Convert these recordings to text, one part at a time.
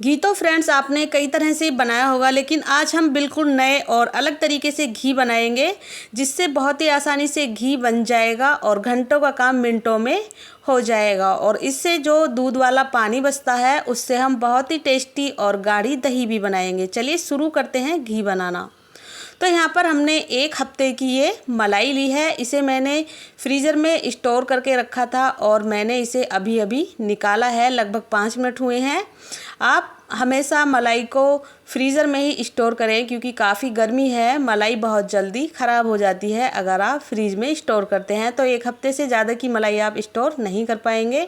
घी तो फ्रेंड्स आपने कई तरह से बनाया होगा, लेकिन आज हम बिल्कुल नए और अलग तरीके से घी बनाएंगे, जिससे बहुत ही आसानी से घी बन जाएगा और घंटों का काम मिनटों में हो जाएगा। और इससे जो दूध वाला पानी बचता है उससे हम बहुत ही टेस्टी और गाढ़ी दही भी बनाएंगे। चलिए शुरू करते हैं घी बनाना। तो यहाँ पर हमने 1 हफ्ते की ये मलाई ली है। इसे मैंने फ्रीज़र में स्टोर करके रखा था और मैंने इसे अभी अभी निकाला है, लगभग 5 मिनट हुए हैं। आप हमेशा मलाई को फ्रीज़र में ही स्टोर करें, क्योंकि काफ़ी गर्मी है, मलाई बहुत जल्दी ख़राब हो जाती है अगर आप फ्रीज में स्टोर करते हैं। तो 1 हफ्ते से ज़्यादा की मलाई आप स्टोर नहीं कर पाएंगे।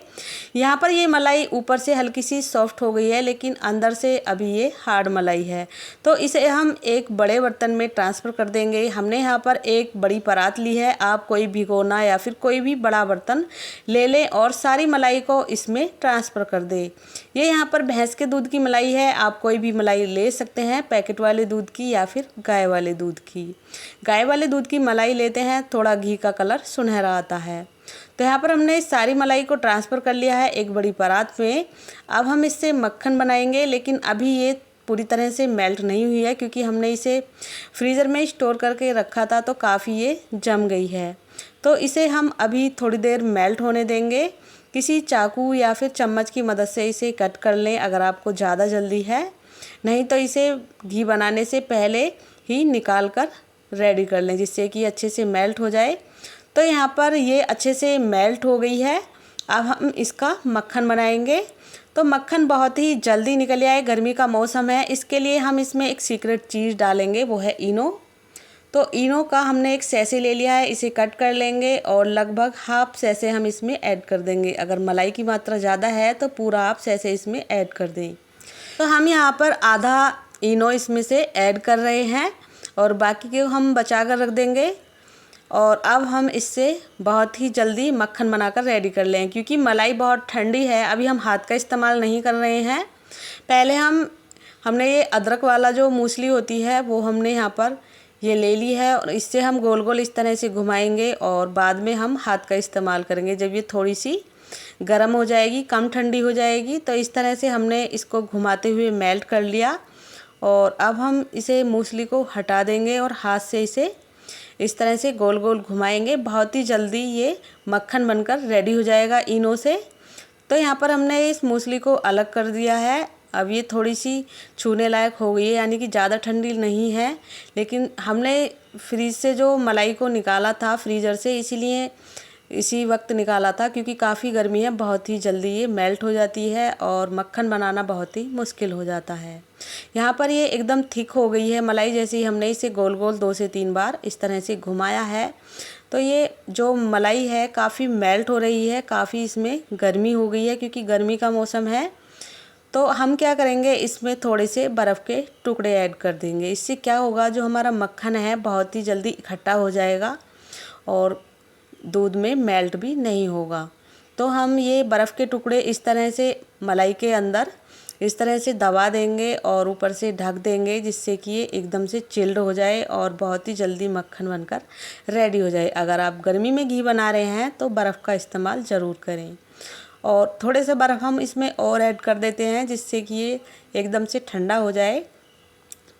यहाँ पर ये मलाई ऊपर से हल्की सी सॉफ्ट हो गई है, लेकिन अंदर से अभी ये हार्ड मलाई है। तो इसे हम एक बड़े बर्तन में ट्रांसफ़र कर देंगे। हमने यहाँ पर एक बड़ी परात ली है, आप कोई भिगोना या फिर कोई भी बड़ा बर्तन ले लें और सारी मलाई को इसमें ट्रांसफ़र कर दें। ये यहाँ पर भैंस के दूध की मलाई है, आप कोई भी मलाई ले सकते हैं, पैकेट वाले दूध की या फिर गाय वाले दूध की। गाय वाले दूध की मलाई लेते हैं, थोड़ा घी का कलर सुनहरा आता है। तो यहाँ पर हमने सारी मलाई को ट्रांसफ़र कर लिया है एक बड़ी परात में। अब हम इससे मक्खन बनाएंगे, लेकिन अभी ये पूरी तरह से मेल्ट नहीं हुई है, क्योंकि हमने इसे फ्रीज़र में स्टोर करके रखा था तो काफ़ी ये जम गई है। तो इसे हम अभी थोड़ी देर मेल्ट होने देंगे। किसी चाकू या फिर चम्मच की मदद से इसे कट कर लें अगर आपको ज़्यादा जल्दी है, नहीं तो इसे घी बनाने से पहले ही निकाल कर रेडी कर लें, जिससे कि अच्छे से मेल्ट हो जाए। तो यहाँ पर ये अच्छे से मेल्ट हो गई है। अब हम इसका मक्खन बनाएंगे। तो मक्खन बहुत ही जल्दी निकल आए, गर्मी का मौसम है, इसके लिए हम इसमें एक सीक्रेट चीज़ डालेंगे, वो है इनो। तो इनो का हमने एक सैसे ले लिया है, इसे कट कर लेंगे और लगभग हाफ सैसे हम इसमें ऐड कर देंगे। अगर मलाई की मात्रा ज़्यादा है तो पूरा हाफ सैसे इसमें ऐड कर दें। तो हम यहाँ पर आधा इनो इसमें से ऐड कर रहे हैं और बाकी के हम बचा कर रख देंगे। और अब हम इससे बहुत ही जल्दी मक्खन बनाकर रेडी कर लें, क्योंकि मलाई बहुत ठंडी है। अभी हम हाथ का इस्तेमाल नहीं कर रहे हैं। पहले हमने ये अदरक वाला जो मूसली होती है वो हमने यहाँ पर ये ले ली है और इससे हम गोल गोल इस तरह से घुमाएंगे और बाद में हम हाथ का इस्तेमाल करेंगे जब ये थोड़ी सी गर्म हो जाएगी, कम ठंडी हो जाएगी। तो इस तरह से हमने इसको घुमाते हुए मेल्ट कर लिया और अब हम इसे मूसली को हटा देंगे और हाथ से इसे इस तरह से गोल गोल घुमाएंगे। बहुत ही जल्दी ये मक्खन बनकर रेडी हो जाएगा इनो से। तो यहाँ पर हमने इस मूसली को अलग कर दिया है। अब ये थोड़ी सी छूने लायक हो गई है, यानी कि ज़्यादा ठंडी नहीं है, लेकिन हमने फ्रीज से जो मलाई को निकाला था फ्रीज़र से, इसीलिए इसी वक्त निकाला था, क्योंकि काफ़ी गर्मी है, बहुत ही जल्दी ये मेल्ट हो जाती है और मक्खन बनाना बहुत ही मुश्किल हो जाता है। यहाँ पर ये एकदम थिक हो गई है मलाई, जैसे ही हमने इसे गोल गोल 2 से 3 बार इस तरह से घुमाया है। तो ये जो मलाई है काफ़ी मेल्ट हो रही है, काफ़ी इसमें गर्मी हो गई है, क्योंकि गर्मी का मौसम है। तो हम क्या करेंगे, इसमें थोड़े से बर्फ़ के टुकड़े ऐड कर देंगे। इससे क्या होगा, जो हमारा मक्खन है बहुत ही जल्दी इकट्ठा हो जाएगा और दूध में मेल्ट भी नहीं होगा। तो हम ये बर्फ़ के टुकड़े इस तरह से मलाई के अंदर इस तरह से दबा देंगे और ऊपर से ढक देंगे, जिससे कि ये एकदम से चिल्ड हो जाए और बहुत ही जल्दी मक्खन बनकर रेडी हो जाए। अगर आप गर्मी में घी बना रहे हैं तो बर्फ़ का इस्तेमाल ज़रूर करें। और थोड़े से बर्फ़ हम इसमें और ऐड कर देते हैं, जिससे कि ये एकदम से ठंडा हो जाए।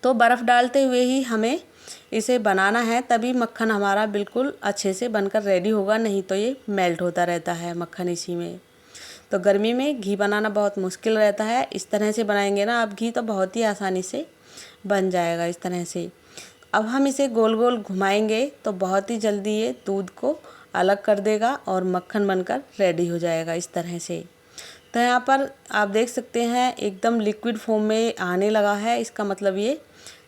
तो बर्फ़ डालते हुए ही हमें इसे बनाना है, तभी मक्खन हमारा बिल्कुल अच्छे से बनकर रेडी होगा, नहीं तो ये मेल्ट होता रहता है मक्खन इसी में। तो गर्मी में घी बनाना बहुत मुश्किल रहता है। इस तरह से बनाएंगे ना आप घी, तो बहुत ही आसानी से बन जाएगा इस तरह से। अब हम इसे गोल गोल घुमाएंगे तो बहुत ही जल्दी ये दूध को अलग कर देगा और मक्खन बनकर रेडी हो जाएगा इस तरह से। तो यहाँ पर आप देख सकते हैं एकदम लिक्विड फॉर्म में आने लगा है, इसका मतलब ये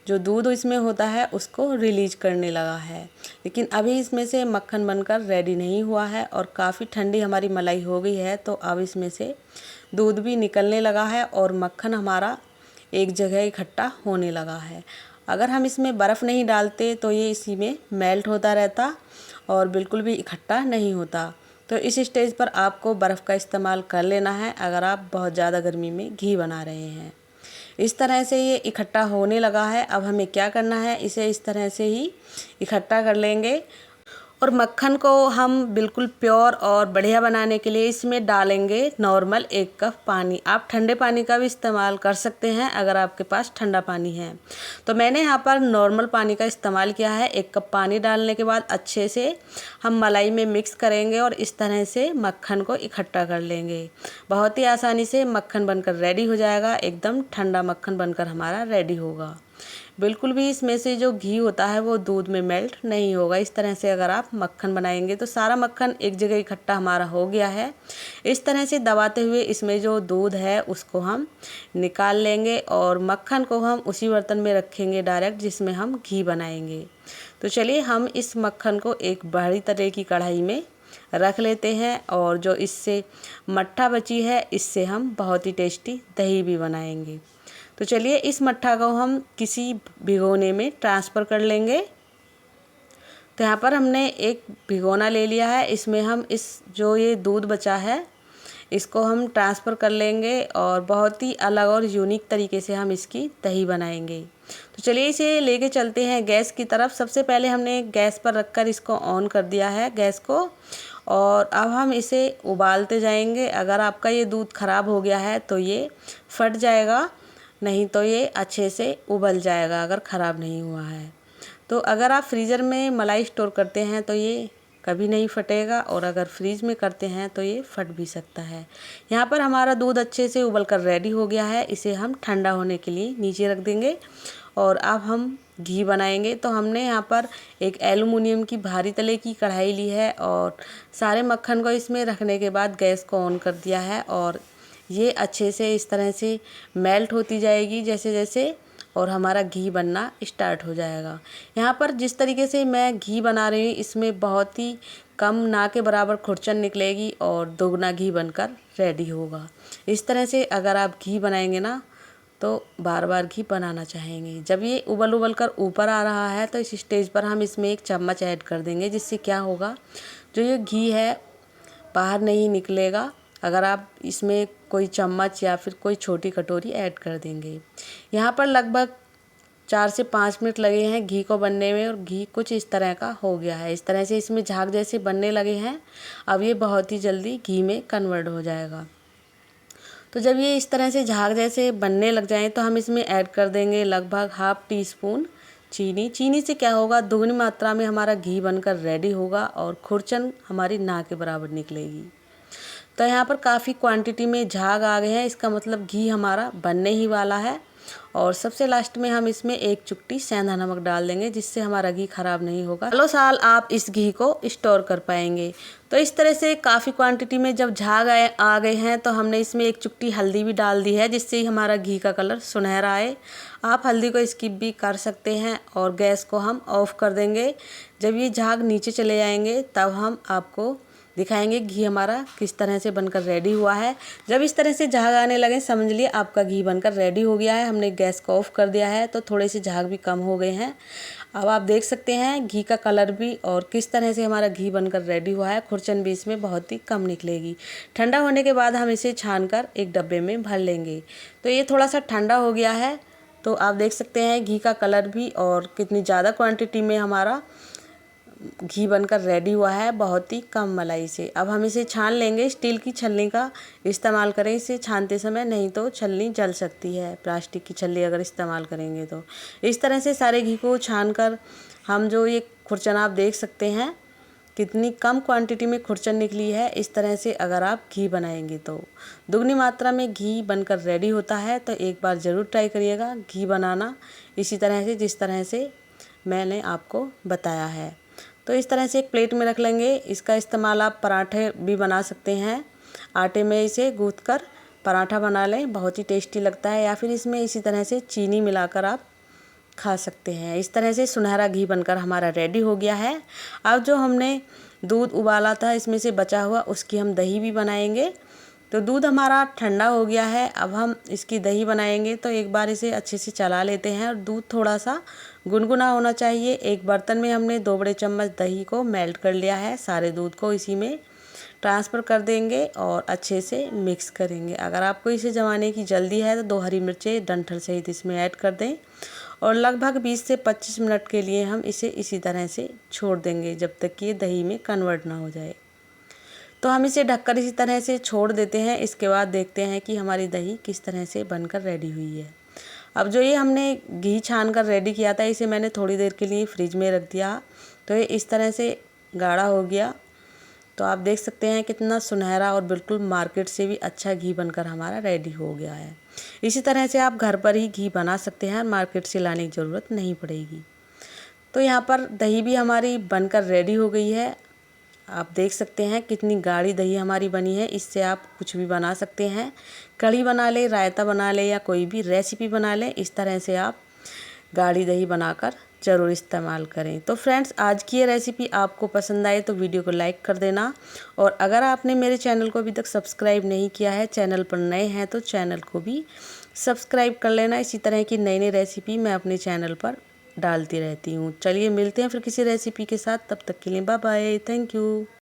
जो दूध इसमें होता है उसको रिलीज करने लगा है। लेकिन अभी इसमें से मक्खन बनकर रेडी नहीं हुआ है और काफ़ी ठंडी हमारी मलाई हो गई है। तो अब इसमें से दूध भी निकलने लगा है और मक्खन हमारा एक जगह इकट्ठा होने लगा है। अगर हम इसमें बर्फ़ नहीं डालते तो ये इसी में मेल्ट होता रहता और बिल्कुल भी इकट्ठा नहीं होता। तो इस स्टेज पर आपको बर्फ़ का इस्तेमाल कर लेना है अगर आप बहुत ज़्यादा गर्मी में घी बना रहे हैं। इस तरह से ये इकट्ठा होने लगा है। अब हमें क्या करना है, इसे इस तरह से ही इकट्ठा कर लेंगे और मक्खन को हम बिल्कुल प्योर और बढ़िया बनाने के लिए इसमें डालेंगे नॉर्मल 1 कप पानी। आप ठंडे पानी का भी इस्तेमाल कर सकते हैं अगर आपके पास ठंडा पानी है। तो मैंने यहाँ पर नॉर्मल पानी का इस्तेमाल किया है। 1 कप पानी डालने के बाद अच्छे से हम मलाई में मिक्स करेंगे और इस तरह से मक्खन को इकट्ठा कर लेंगे। बहुत ही आसानी से मक्खन बनकर रेडी हो जाएगा। एकदम ठंडा मक्खन बनकर हमारा रेडी होगा। बिल्कुल भी इसमें से जो घी होता है वो दूध में मेल्ट नहीं होगा। इस तरह से अगर आप मक्खन बनाएंगे तो सारा मक्खन एक जगह इकट्ठा हमारा हो गया है। इस तरह से दबाते हुए इसमें जो दूध है उसको हम निकाल लेंगे और मक्खन को हम उसी बर्तन में रखेंगे डायरेक्ट जिसमें हम घी बनाएंगे। तो चलिए हम इस मक्खन को एक बड़ी तरह की कढ़ाई में रख लेते हैं और जो इससे मट्ठा बची है इससे हम बहुत ही टेस्टी दही भी बनाएंगे। तो चलिए इस मट्ठा को हम किसी भिगोने में ट्रांसफ़र कर लेंगे। तो यहाँ पर हमने एक भिगोना ले लिया है। इसमें हम जो ये दूध बचा है इसको हम ट्रांसफ़र कर लेंगे और बहुत ही अलग और यूनिक तरीके से हम इसकी दही बनाएंगे। तो चलिए इसे लेके चलते हैं गैस की तरफ। सबसे पहले हमने गैस पर रखकर इसको ऑन कर दिया है गैस को और अब हम इसे उबालते जाएंगे। अगर आपका ये दूध ख़राब हो गया है तो ये फट जाएगा, नहीं तो ये अच्छे से उबल जाएगा अगर ख़राब नहीं हुआ है। तो अगर आप फ्रीज़र में मलाई स्टोर करते हैं तो ये कभी नहीं फटेगा और अगर फ्रीज में करते हैं तो ये फट भी सकता है। यहाँ पर हमारा दूध अच्छे से उबल कर रेडी हो गया है। इसे हम ठंडा होने के लिए नीचे रख देंगे और अब हम घी बनाएंगे। तो हमने यहाँ पर एक एल्युमिनियम की भारी तले की कढ़ाई ली है और सारे मक्खन को इसमें रखने के बाद गैस को ऑन कर दिया है और ये अच्छे से इस तरह से मेल्ट होती जाएगी जैसे जैसे और हमारा घी बनना स्टार्ट हो जाएगा। यहाँ पर जिस तरीके से मैं घी बना रही हूँ इसमें बहुत ही कम ना के बराबर खुरचन निकलेगी और दोगुना घी बनकर रेडी होगा। इस तरह से अगर आप घी बनाएंगे ना तो बार बार घी बनाना चाहेंगे। जब ये उबल कर ऊपर आ रहा है तो इस स्टेज पर हम इसमें 1 चम्मच ऐड कर देंगे, जिससे क्या होगा जो ये घी है बाहर नहीं निकलेगा अगर आप इसमें कोई चम्मच या फिर कोई छोटी कटोरी ऐड कर देंगे। यहाँ पर लगभग 4 से 5 मिनट लगे हैं घी को बनने में और घी कुछ इस तरह का हो गया है। इस तरह से इसमें झाग जैसे बनने लगे हैं। अब ये बहुत ही जल्दी घी में कन्वर्ट हो जाएगा। तो जब ये इस तरह से झाग जैसे बनने लग जाएं तो हम इसमें ऐड कर देंगे लगभग ½ टीस्पून चीनी। चीनी से क्या होगा दुगनी मात्रा में हमारा घी बनकर रेडी होगा और खुरचन हमारी ना के बराबर निकलेगी। तो यहाँ पर काफ़ी क्वांटिटी में झाग आ गए हैं, इसका मतलब घी हमारा बनने ही वाला है। और सबसे लास्ट में हम इसमें 1 चुटकी सेंधा नमक डाल देंगे जिससे हमारा घी ख़राब नहीं होगा। सालों साल आप इस घी को स्टोर कर पाएंगे। तो इस तरह से काफ़ी क्वांटिटी में जब झाग आ गए हैं तो हमने इसमें 1 चुटकी हल्दी भी डाल दी है जिससे हमारा घी का कलर सुनहरा आए। आप हल्दी को स्किप भी कर सकते हैं और गैस को हम ऑफ़ कर देंगे। जब ये झाग नीचे चले जाएंगे तब हम आपको दिखाएंगे घी हमारा किस तरह से बनकर रेडी हुआ है। जब इस तरह से झाग आने लगे समझ लिए आपका घी बनकर रेडी हो गया है। हमने गैस को ऑफ कर दिया है तो थोड़े से झाग भी कम हो गए हैं। अब आप देख सकते हैं घी का कलर भी और किस तरह से हमारा घी बनकर रेडी हुआ है। खुरचन भी इसमें बहुत ही कम निकलेगी। ठंडा होने के बाद हम इसे छानकर एक डब्बे में भर लेंगे। तो ये थोड़ा सा ठंडा हो गया है तो आप देख सकते हैं घी का कलर भी और कितनी ज़्यादा क्वांटिटी में हमारा घी बनकर रेडी हुआ है बहुत ही कम मलाई से। अब हम इसे छान लेंगे। स्टील की छलनी का इस्तेमाल करें इसे छानते समय, नहीं तो छलनी जल सकती है। प्लास्टिक की छलनी अगर इस्तेमाल करेंगे तो इस तरह से सारे घी को छानकर हम जो ये खुरचन आप देख सकते हैं कितनी कम क्वांटिटी में खुरचन निकली है। इस तरह से अगर आप घी बनाएंगे तो दुगनी मात्रा में घी बनकर रेडी होता है। तो एक बार ज़रूर ट्राई करिएगा घी बनाना इसी तरह से जिस तरह से मैंने आपको बताया है। तो इस तरह से एक प्लेट में रख लेंगे। इसका इस्तेमाल आप पराठे भी बना सकते हैं। आटे में इसे गूँथ कर पराठा बना लें, बहुत ही टेस्टी लगता है। या फिर इसमें इसी तरह से चीनी मिलाकर आप खा सकते हैं। इस तरह से सुनहरा घी बनकर हमारा रेडी हो गया है। अब जो हमने दूध उबाला था इसमें से बचा हुआ उसकी हम दही भी बनाएंगे। तो दूध हमारा ठंडा हो गया है। अब हम इसकी दही बनाएंगे। तो एक बार इसे अच्छे से चला लेते हैं और दूध थोड़ा सा गुनगुना होना चाहिए। एक बर्तन में हमने 2 बड़े चम्मच दही को मेल्ट कर लिया है। सारे दूध को इसी में ट्रांसफ़र कर देंगे और अच्छे से मिक्स करेंगे। अगर आपको इसे जमाने की जल्दी है तो 2 हरी मिर्चें डंठल सहित इसमें ऐड कर दें और लगभग 20 से 25 मिनट के लिए हम इसे इसी तरह से छोड़ देंगे जब तक कि ये दही में कन्वर्ट ना हो जाए। तो हम इसे ढककर इसी तरह से छोड़ देते हैं। इसके बाद देखते हैं कि हमारी दही किस तरह से बनकर रेडी हुई है। अब जो ये हमने घी छान कर रेडी किया था, इसे मैंने थोड़ी देर के लिए फ्रिज में रख दिया, तो ये इस तरह से गाढ़ा हो गया। तो आप देख सकते हैं कितना सुनहरा और बिल्कुल मार्केट से भी अच्छा घी बनकर हमारा रेडी हो गया है। इसी तरह से आप घर पर ही घी बना सकते हैं, मार्केट से लाने की ज़रूरत नहीं पड़ेगी। तो यहाँ पर दही भी हमारी बनकर रेडी हो गई है। आप देख सकते हैं कितनी गाढ़ी दही हमारी बनी है। इससे आप कुछ भी बना सकते हैं, कढ़ी बना ले, रायता बना ले या कोई भी रेसिपी बना लें। इस तरह से आप गाढ़ी दही बनाकर ज़रूर इस्तेमाल करें। तो फ्रेंड्स, आज की ये रेसिपी आपको पसंद आए तो वीडियो को लाइक कर देना, और अगर आपने मेरे चैनल को अभी तक सब्सक्राइब नहीं किया है, चैनल पर नए हैं तो चैनल को भी सब्सक्राइब कर लेना। इसी तरह की नई नई रेसिपी मैं अपने चैनल पर डालती रहती हूँ। चलिए मिलते हैं फिर किसी रेसिपी के साथ, तब तक के लिए बाय बाय, थैंक यू।